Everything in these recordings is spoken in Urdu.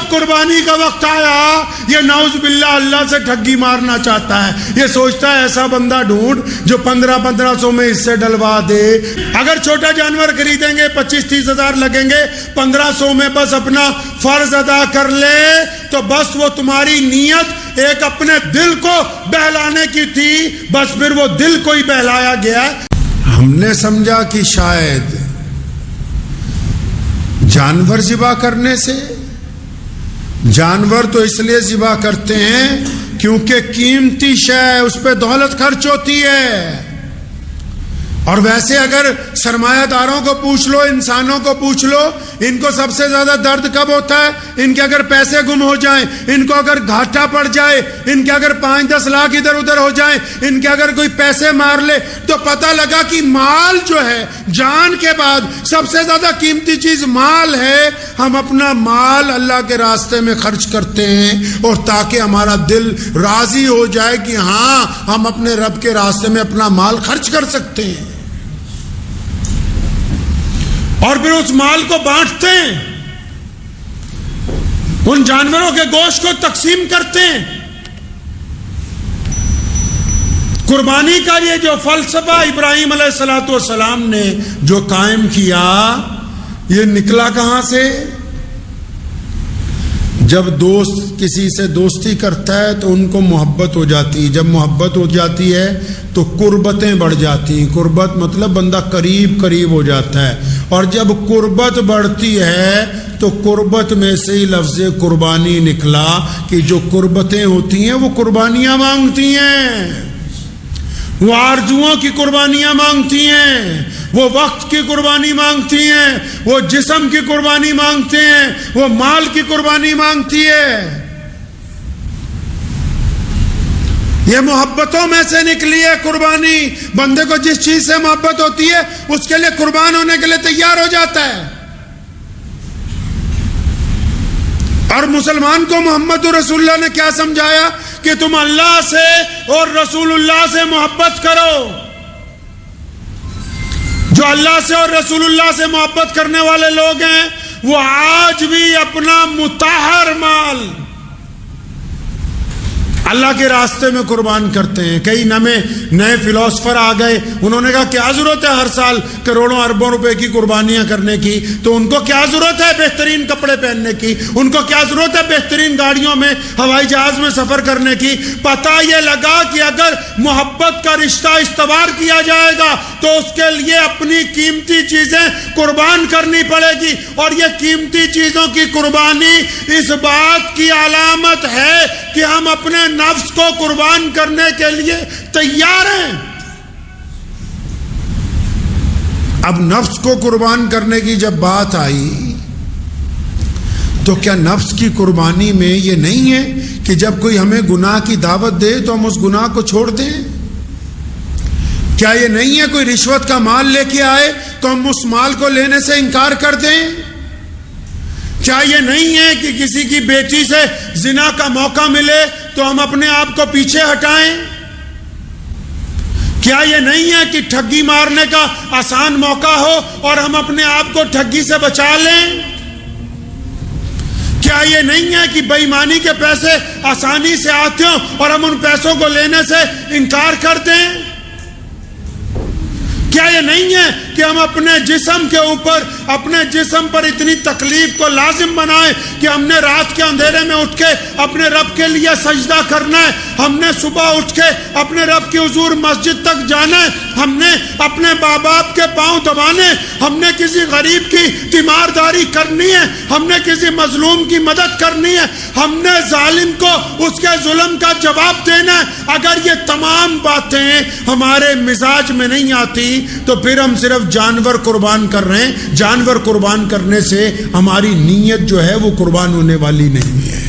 جب قربانی کا وقت آیا یہ نعوذ باللہ اللہ سے ٹھگی مارنا چاہتا ہے. یہ سوچتا ہے ایسا بندہ ڈھونڈ جو 1500 میں اس سے ڈلوا دے. اگر چھوٹا جانور خریدیں گے 25-30 ہزار لگیں گے, 1500 میں بس اپنا فرض ادا کر لے تو بس وہ تمہاری نیت ایک اپنے دل کو بہلانے کی تھی, بس پھر وہ دل کو ہی بہلایا گیا. ہم نے سمجھا کہ شاید جانور ذبح کرنے سے, جانور تو اس لیے ذبح کرتے ہیں کیونکہ قیمتی شے اس پہ دولت خرچ ہوتی ہے. اور ویسے اگر سرمایہ داروں کو پوچھ لو, انسانوں کو پوچھ لو, ان کو سب سے زیادہ درد کب ہوتا ہے؟ ان کے اگر پیسے گم ہو جائیں, ان کو اگر گھاٹا پڑ جائے, ان کے اگر 5-10 لاکھ ادھر ادھر ہو جائیں, ان کے اگر کوئی پیسے مار لے تو پتہ لگا کہ مال جو ہے جان کے بعد سب سے زیادہ قیمتی چیز مال ہے. ہم اپنا مال اللہ کے راستے میں خرچ کرتے ہیں اور تاکہ ہمارا دل راضی ہو جائے کہ ہاں ہم اپنے رب کے راستے میں اپنا مال خرچ کر سکتے ہیں. اور پھر اس مال کو بانٹتے ہیں, ان جانوروں کے گوشت کو تقسیم کرتے ہیں. قربانی کا یہ جو فلسفہ ابراہیم علیہ السلام نے جو قائم کیا, یہ نکلا کہاں سے؟ جب دوست کسی سے دوستی کرتا ہے تو ان کو محبت ہو جاتی ہے. جب محبت ہو جاتی ہے تو قربتیں بڑھ جاتی ہیں. قربت مطلب بندہ قریب قریب ہو جاتا ہے. اور جب قربت بڑھتی ہے تو قربت میں سے ہی لفظ قربانی نکلا کہ جو قربتیں ہوتی ہیں وہ قربانیاں مانگتی ہیں, وہ آرزوؤں کی قربانیاں مانگتی ہیں, وہ وقت کی قربانی مانگتی ہیں, وہ جسم کی قربانی مانگتے ہیں, وہ مال کی قربانی مانگتی ہے. یہ محبتوں میں سے نکلی ہے قربانی. بندے کو جس چیز سے محبت ہوتی ہے اس کے لیے قربان ہونے کے لیے تیار ہو جاتا ہے. اور مسلمان کو محمد رسول اللہ نے کیا سمجھایا کہ تم اللہ سے اور رسول اللہ سے محبت کرو. جو اللہ سے اور رسول اللہ سے محبت کرنے والے لوگ ہیں وہ آج بھی اپنا مطہر مال اللہ کے راستے میں قربان کرتے ہیں. کئی نئے فلاسفر آ گئے, انہوں نے کہا کیا ضرورت ہے ہر سال کروڑوں اربوں روپے کی قربانیاں کرنے کی, تو ان کو کیا ضرورت ہے بہترین کپڑے پہننے کی, ان کو کیا ضرورت ہے بہترین گاڑیوں میں ہوائی جہاز میں سفر کرنے کی. پتہ یہ لگا کہ اگر محبت کا رشتہ استوار کیا جائے گا تو اس کے لیے اپنی قیمتی چیزیں قربان کرنی پڑے گی. اور یہ قیمتی چیزوں کی قربانی اس بات کی علامت ہے کہ ہم اپنے نفس کو قربان کرنے کے لیے تیار ہیں. اب نفس کو قربان کرنے کی جب بات آئی تو کیا نفس کی قربانی میں یہ نہیں ہے کہ جب کوئی ہمیں گناہ کی دعوت دے تو ہم اس گناہ کو چھوڑ دیں؟ کیا یہ نہیں ہے کوئی رشوت کا مال لے کے آئے تو ہم اس مال کو لینے سے انکار کر دیں؟ کیا یہ نہیں ہے کہ کسی کی بیٹی سے زنا کا موقع ملے تو ہم اپنے آپ کو پیچھے ہٹائیں؟ کیا یہ نہیں ہے کہ ٹھگی مارنے کا آسان موقع ہو اور ہم اپنے آپ کو ٹھگی سے بچا لیں؟ کیا یہ نہیں ہے کہ بے ایمانی کے پیسے آسانی سے آتے ہوں اور ہم ان پیسوں کو لینے سے انکار کر دیں؟ کیا یہ نہیں ہے کہ ہم اپنے جسم کے اوپر اپنے جسم پر اتنی تکلیف کو لازم بنائیں کہ ہم نے رات کے اندھیرے میں اٹھ کے اپنے رب کے لیے سجدہ کرنا ہے, ہم نے صبح اٹھ کے اپنے رب کے حضور مسجد تک جانا ہے, ہم نے اپنے ماں باپ کے پاؤں دبانے, ہم نے کسی غریب کی تیمارداری کرنی ہے, ہم نے کسی مظلوم کی مدد کرنی ہے, ہم نے ظالم کو اس کے ظلم کا جواب دینا ہے. اگر یہ تمام باتیں ہمارے مزاج میں نہیں آتی تو پھر ہم صرف جانور قربان کر رہے ہیں. جانور قربان کرنے سے ہماری نیت جو ہے وہ قربان ہونے والی نہیں ہے.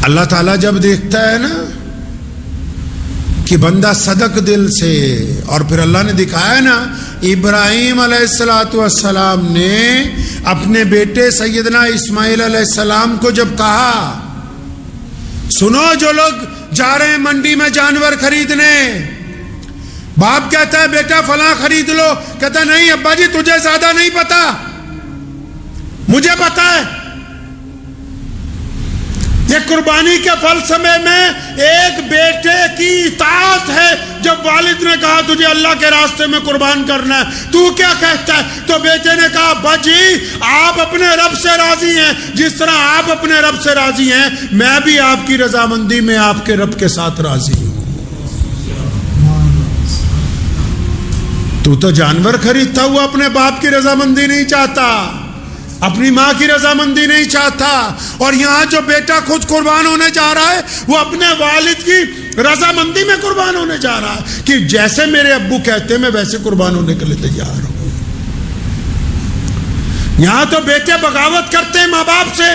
اللہ تعالیٰ جب دیکھتا ہے نا کہ بندہ صدق دل سے, اور پھر اللہ نے دکھایا نا ابراہیم علیہ السلام نے اپنے بیٹے سیدنا اسماعیل علیہ السلام کو جب کہا سنو جو لوگ جا رہے ہیں منڈی میں جانور خریدنے, باپ کہتا ہے بیٹا فلاں خرید لو, کہتا نہیں ابا جی تجھے زیادہ نہیں پتا, مجھے پتا ہے یہ قربانی کے فلسفے میں ایک بیٹے کی اطاعت ہے. جب والد نے کہا تجھے اللہ کے راستے میں قربان کرنا ہے تو کیا کہتا ہے؟ تو بیٹے نے کہا ابا جی آپ اپنے رب سے راضی ہیں، جس طرح آپ اپنے رب سے راضی ہیں میں بھی آپ کی رضامندی میں آپ کے رب کے ساتھ راضی ہوں. تو جانور خریدتا ہوا اپنے باپ کی رضامندی نہیں چاہتا، اپنی ماں کی رضامندی نہیں چاہتا. اور یہاں جو بیٹا خود قربان ہونے جا رہا ہے وہ اپنے والد کی رضامندی میں قربان ہونے جا رہا ہے کہ جیسے میرے ابو کہتے ہیں میں ویسے قربان ہونے کے لیے تیار ہوں. یہاں تو بیٹے بغاوت کرتے ہیں ماں باپ سے،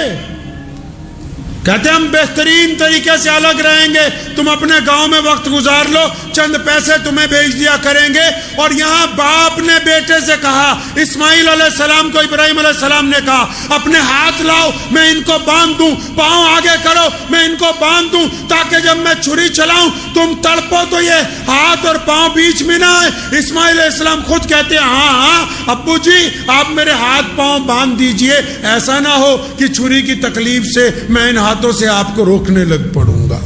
کہتے ہیں ہم بہترین طریقے سے الگ رہیں گے، تم اپنے گاؤں میں وقت گزار لو، چند پیسے تمہیں بھیج دیا کریں گے. اور یہاں باپ نے بیٹے سے کہا، اسماعیل علیہ السلام کو ابراہیم علیہ السلام نے کہا اپنے ہاتھ لاؤ میں ان کو باندھ دوں، پاؤں آگے کرو میں ان کو باندھ دوں تاکہ جب میں چھری چلاؤں تم تڑپو تو یہ ہاتھ اور پاؤں بیچ میں نہ آئے. اسماعیل علیہ السلام خود کہتے ہیں ہاں ابو جی آپ میرے ہاتھ پاؤں باندھ دیجئے، ایسا نہ ہو کہ چھری کی تکلیف سے میں ان ہاتھوں سے آپ کو روکنے لگ پڑوں گا.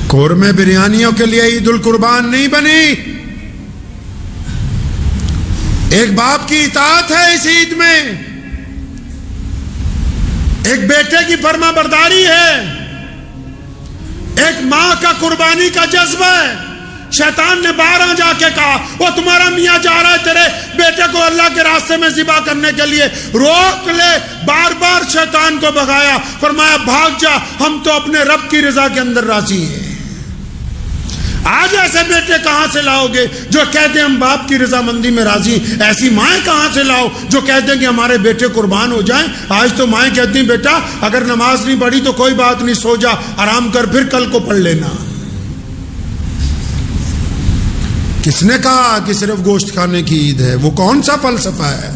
قورمے بریانیوں کے لیے عید القربان نہیں بنی، ایک باپ کی اطاعت ہے اس عید میں، ایک بیٹے کی فرما برداری ہے، ایک ماں کا قربانی کا جذبہ ہے. شیطان نے 12 جا کے کہا وہ تمہارا میاں جا رہا ہے تیرے بیٹے کو اللہ کے راستے میں ذبح کرنے کے لیے، روک لے. بار بار شیطان کو بھگایا، فرمایا بھاگ جا، ہم تو اپنے رب کی رضا کے اندر راضی ہیں. آج ایسے بیٹے کہاں سے لاؤ گے جو کہتے ہیں ہم باپ کی رضامندی میں راضی؟ ایسی مائیں کہاں سے لاؤ جو کہتے ہیں کہ ہمارے بیٹے قربان ہو جائیں؟ آج تو مائیں کہتی ہیں بیٹا اگر نماز نہیں پڑھی تو کوئی بات نہیں، سو جا آرام کر پھر کل کو پڑھ لینا. کس نے کہا کہ صرف گوشت کھانے کی عید ہے؟ وہ کون سا فلسفہ ہے؟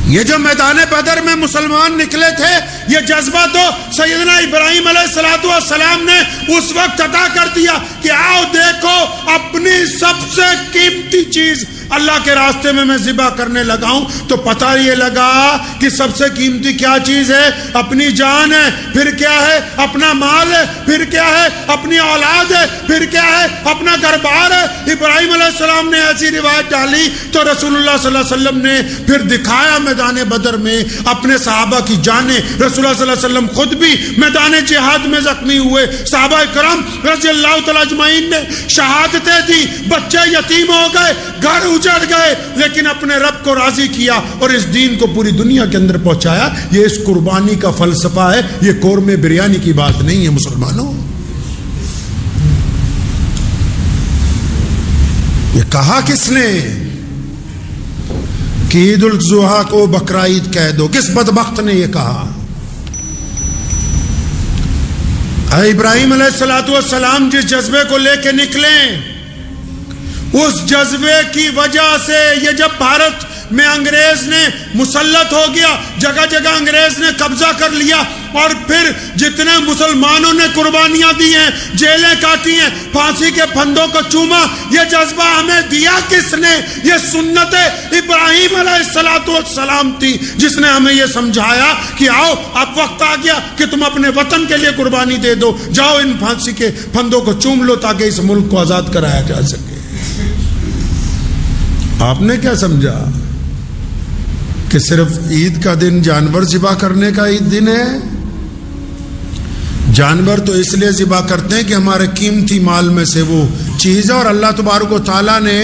یہ جو میدان بدر میں مسلمان نکلے تھے یہ جذبہ تو سیدنا ابراہیم علیہ السلام نے اس وقت عطا کر دیا کہ آؤ دیکھو اپنی سب سے قیمتی چیز اللہ کے راستے میں ذبح کرنے لگا ہوں. تو پتہ یہ لگا کہ سب سے قیمتی کیا چیز ہے؟ اپنی جان ہے، پھر کیا ہے؟ اپنا مال ہے، پھر کیا ہے؟ اپنی اولاد ہے، پھر کیا ہے؟ اپنا گھر بار ہے. ابراہیم علیہ السلام نے ایسی روایت ڈالی تو رسول اللہ صلی اللہ علیہ وسلم نے پھر دکھایا میدان بدر میں اپنے صحابہ کی جانیں. رسول اللہ صلی اللہ علیہ وسلم خود بھی میدان جہاد میں زخمی ہوئے، صحابہ کرام رضی اللہ تعالی اجمعین نے شہادتیں دی، بچے یتیم ہو گئے، گھر اجڑ گئے، لیکن اپنے رب کو راضی کیا اور اس دین کو پوری دنیا کے اندر پہنچایا. یہ اس قربانی کا فلسفہ ہے، یہ قورمے بریانی کی بات نہیں ہے مسلمانوں. یہ کہا کس نے کہ عید الاضحیٰ کو بقرہ عید کہہ دو؟ کس بدبخت نے یہ کہا؟ ابراہیم علیہ السلام جس جذبے کو لے کے نکلے اس جذبے کی وجہ سے یہ جب بھارت میں انگریز نے مسلط ہو گیا، جگہ جگہ انگریز نے قبضہ کر لیا اور پھر جتنے مسلمانوں نے قربانیاں دی ہیں، جیلیں کاٹی ہیں، پھانسی کے پھندوں کو چوما، یہ جذبہ ہمیں دیا کس نے؟ یہ سنت ابراہیم علیہ السلام تھی جس نے ہمیں یہ سمجھایا کہ آؤ اب وقت آ گیا کہ تم اپنے وطن کے لیے قربانی دے دو، جاؤ ان پھانسی کے پھندوں کو چوم لو تاکہ اس ملک کو آزاد کرایا جا سکے. آپ نے کیا سمجھا کہ صرف عید کا دن جانور ذبح کرنے کا عید دن ہے؟ جانور تو اس لیے ذبح کرتے ہیں کہ ہمارے قیمتی مال میں سے وہ چیز ہے. اور اللہ تبارک و تعالیٰ نے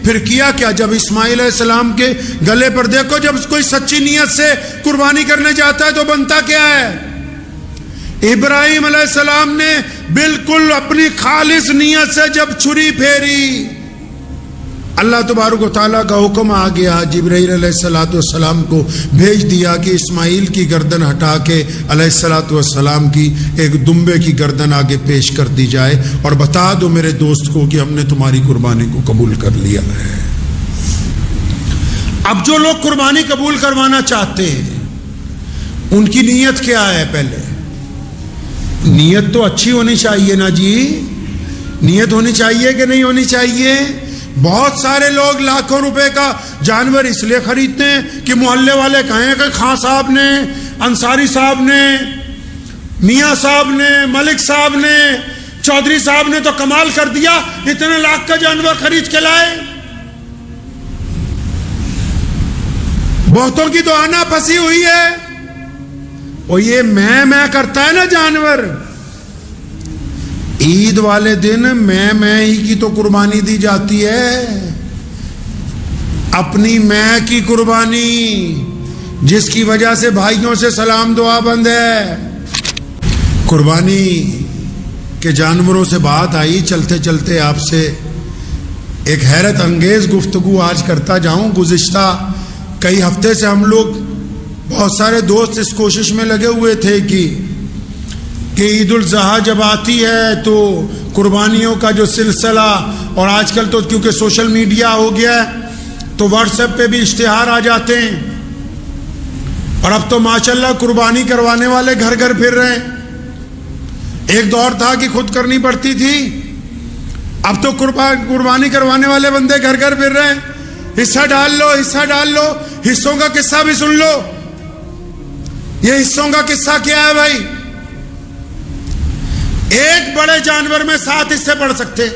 پھر کیا کیا؟ جب اسماعیل علیہ السلام کے گلے پر دیکھو، جب کوئی سچی نیت سے قربانی کرنے جاتا ہے تو بنتا کیا ہے؟ ابراہیم علیہ السلام نے بالکل اپنی خالص نیت سے جب چھری پھیری، اللہ تبارک و تعالیٰ کا حکم آ گیا، جبرائیل علیہ السلام کو بھیج دیا کہ اسماعیل کی گردن ہٹا کے علیہ السلام کی ایک دمبے کی گردن آگے پیش کر دی جائے اور بتا دو میرے دوست کو کہ ہم نے تمہاری قربانی کو قبول کر لیا ہے. اب جو لوگ قربانی قبول کروانا چاہتے ہیں ان کی نیت کیا ہے؟ پہلے نیت تو اچھی ہونی چاہیے نا جی، نیت ہونی چاہیے کہ نہیں ہونی چاہیے؟ بہت سارے لوگ لاکھوں روپے کا جانور اس لیے خریدتے ہیں کہ محلے والے کہیں کہ خان صاحب نے، انصاری صاحب نے، میاں صاحب نے، ملک صاحب نے، چودھری صاحب نے تو کمال کر دیا، اتنے لاکھ کا جانور خرید کے لائے۔ بہتوں کی تو آنا پھنسی ہوئی ہے، اور یہ میں کرتا ہے نا جانور، عید والے دن میں ہی کی تو قربانی دی جاتی ہے، اپنی میں کی قربانی، جس کی وجہ سے بھائیوں سے سلام دعا بند ہے۔ قربانی کے جانوروں سے بات آئی، چلتے چلتے آپ سے ایک حیرت انگیز گفتگو آج کرتا جاؤں۔ گزشتہ کئی ہفتے سے ہم لوگ بہت سارے دوست اس کوشش میں لگے ہوئے تھے کہ عید الاضحیٰ جب آتی ہے تو قربانیوں کا جو سلسلہ، اور آج کل تو کیونکہ سوشل میڈیا ہو گیا ہے تو واٹس ایپ پہ بھی اشتہار آ جاتے ہیں، اور اب تو ماشاءاللہ قربانی کروانے والے گھر گھر پھر رہے ہیں۔ ایک دور تھا کہ خود کرنی پڑتی تھی، اب تو قربانی کروانے والے بندے گھر گھر پھر رہے ہیں، حصہ ڈال لو، حصہ ڈال لو۔ حصوں کا قصہ بھی سن لو۔ یہ حصوں کا قصہ کیا ہے بھائی؟ ایک بڑے جانور میں 7 حصے پڑ سکتے،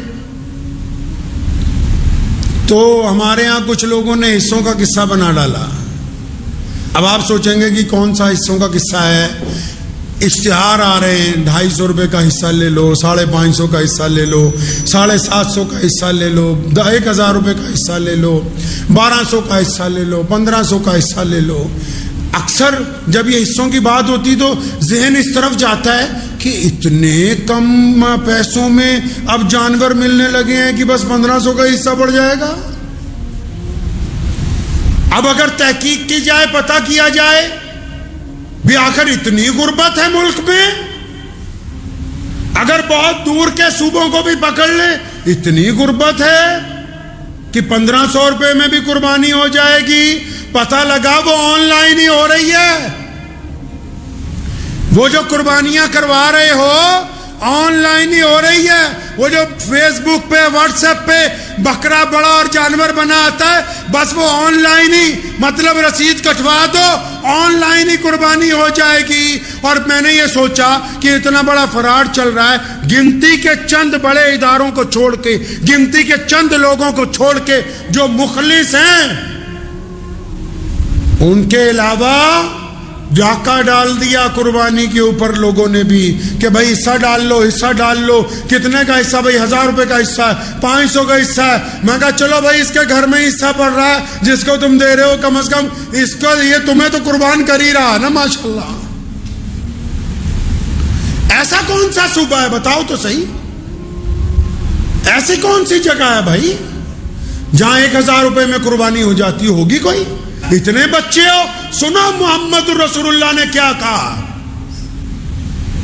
تو ہمارے ہاں کچھ لوگوں نے حصوں کا قصہ بنا ڈالا۔ اب آپ سوچیں گے کہ کون سا حصوں کا قصہ ہے؟ اشتہار آ رہے ہیں، 250 روپے کا حصہ لے لو، 550 کا حصہ لے لو، 750 کا حصہ لے لو، 1000 روپے کا حصہ لے لو، 1200 کا حصہ لے لو، 1500 کا حصہ لے لو۔ اکثر جب یہ حصوں کی بات ہوتی تو ذہن اس طرف جاتا ہے کہ اتنے کم پیسوں میں اب جانور ملنے لگے ہیں کہ بس 1500 کا حصہ پڑ جائے گا۔ اب اگر تحقیق کی جائے، پتہ کیا جائے بھی آخر اتنی غربت ہے ملک میں، اگر بہت دور کے صوبوں کو بھی پکڑ لیں اتنی غربت ہے کہ 1500 روپے میں بھی قربانی ہو جائے گی، پتہ لگا وہ آن لائن ہی ہو رہی ہے۔ وہ جو قربانیاں کروا رہے ہو آن لائن ہی ہو رہی ہے۔ وہ جو فیس بک پہ، واٹس ایپ پہ بکرا بڑا اور جانور بنا آتا ہے، بس وہ آن لائن ہی، مطلب رسید کٹوا دو، آن لائن ہی قربانی ہو جائے گی۔ اور میں نے یہ سوچا کہ اتنا بڑا فراڈ چل رہا ہے، گنتی کے چند بڑے اداروں کو چھوڑ کے، گنتی کے چند لوگوں کو چھوڑ کے جو مخلص ہیں، ان کے علاوہ ڈاکہ ڈال دیا قربانی کے اوپر لوگوں نے بھی کہ بھائی حصہ ڈال لو، حصہ ڈال لو۔ کتنے کا حصہ؟ بھائی 1000 روپے کا حصہ ہے، 500 کا حصہ ہے۔ میں کہا چلو بھائی اس کے گھر میں حصہ پڑ رہا ہے جس کو تم دے رہے ہو، کم از کم اس کو، یہ تمہیں تو قربان کر ہی رہا نا ماشاءاللہ۔ ایسا کون سا صوبہ ہے بتاؤ تو صحیح، ایسی کون سی جگہ ہے بھائی جہاں 1000 روپے میں قربانی ہو جاتی ہوگی کوئی؟ اتنے بچے ہو، سنو محمد رسول اللہ نے کیا کہا،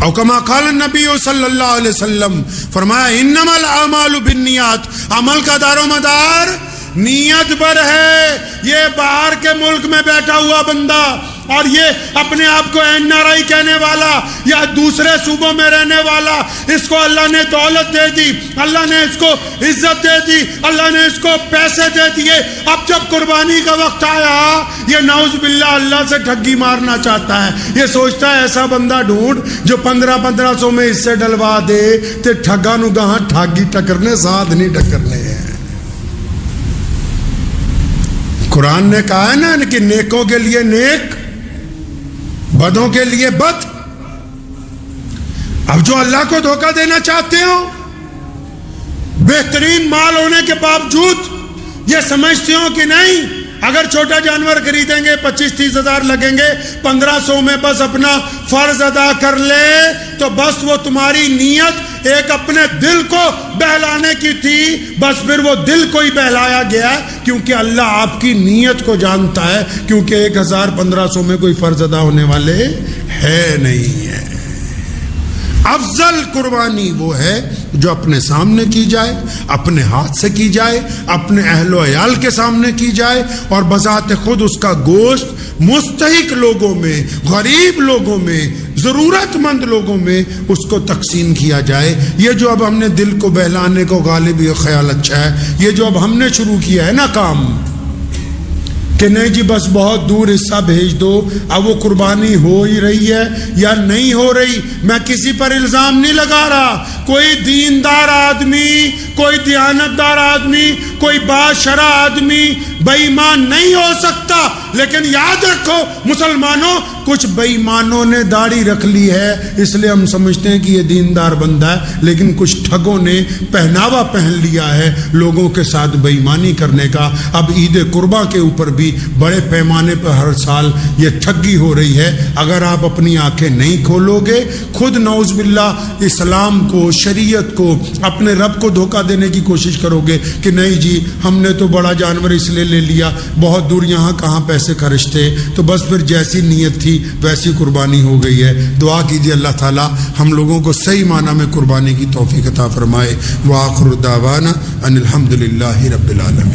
او کما قال النبی صلی اللہ علیہ وسلم، فرمایا انما الاعمال بالنیات، عمل کا دار و مدار نیت پر ہے۔ یہ باہر کے ملک میں بیٹھا ہوا بندہ اور یہ اپنے آپ کو NRI کہنے والا یا دوسرے صوبوں میں رہنے والا، اس کو اللہ نے دولت دے دی، اللہ نے اس کو عزت دے دی، اللہ نے اس کو پیسے دے دیے۔ اب جب قربانی کا وقت آیا، یہ نعوذ باللہ اللہ سے ٹھگی مارنا چاہتا ہے۔ یہ سوچتا ہے ایسا بندہ ڈھونڈ جو 1500 میں اس سے ڈلوا دے تے ٹھگا نو گاں ٹھاگی ٹکرنے ساتھ نہیں ٹکرنے ہیں۔ قرآن نے کہا ہے نا کہ نیکوں کے لیے نیک، بدوں کے لیے بد۔ اب جو اللہ کو دھوکہ دینا چاہتے ہو، بہترین مال ہونے کے باوجود یہ سمجھتے ہو کہ نہیں اگر چھوٹا جانور خریدیں گے 25-30 ہزار لگیں گے، 1500 میں بس اپنا فرض ادا کر لے، تو بس وہ تمہاری نیت ایک اپنے دل کو بہلانے کی تھی، بس پھر وہ دل کو ہی بہلایا گیا، کیونکہ اللہ آپ کی نیت کو جانتا ہے، کیونکہ 1000-1500 میں کوئی فرض ادا ہونے والے ہے نہیں ہے۔ افضل قربانی وہ ہے جو اپنے سامنے کی جائے، اپنے ہاتھ سے کی جائے، اپنے اہل و عیال کے سامنے کی جائے، اور بذات خود اس کا گوشت مستحق لوگوں میں، غریب لوگوں میں، ضرورت مند لوگوں میں اس کو تقسیم کیا جائے. یہ جو اب ہم نے دل کو بہلانے کو غالب یہ خیال اچھا ہے، یہ جو اب ہم نے شروع کیا ہے نا کام کہ نہیں جی بس بہت دور حصہ بھیج دو، اب وہ قربانی ہو ہی رہی ہے یا نہیں ہو رہی، میں کسی پر الزام نہیں لگا رہا. کوئی دیندار آدمی، کوئی دیانتدار آدمی، کوئی باشرع آدمی بے ایمان نہیں ہو سکتا. لیکن یاد رکھو مسلمانوں، کچھ بے ایمانوں نے داڑھی رکھ لی ہے اس لیے ہم سمجھتے ہیں کہ یہ دیندار بندہ ہے، لیکن کچھ ٹھگوں نے پہناوا پہن لیا ہے لوگوں کے ساتھ بے ایمانی کرنے کا. اب عید قرباں کے اوپر بھی بڑے پیمانے پر ہر سال یہ ٹھگی ہو رہی ہے. اگر آپ اپنی آنکھیں نہیں کھولو گے، خود نعوذ باللہ اسلام کو، شریعت کو، اپنے رب کو دھوکہ دینے کی کوشش کرو گے کہ نہیں جی ہم نے تو بڑا جانور اس لیے لے لیا، بہت دور یہاں کہاں پیسے خرچ تھے، تو بس پھر جیسی نیت تھی ویسی قربانی ہو گئی ہے. دعا کیجیے اللہ تعالی ہم لوگوں کو صحیح معنی میں قربانی کی توفیق عطا فرمائے. وآخر دعوانا ان الحمد للہ رب العالمین.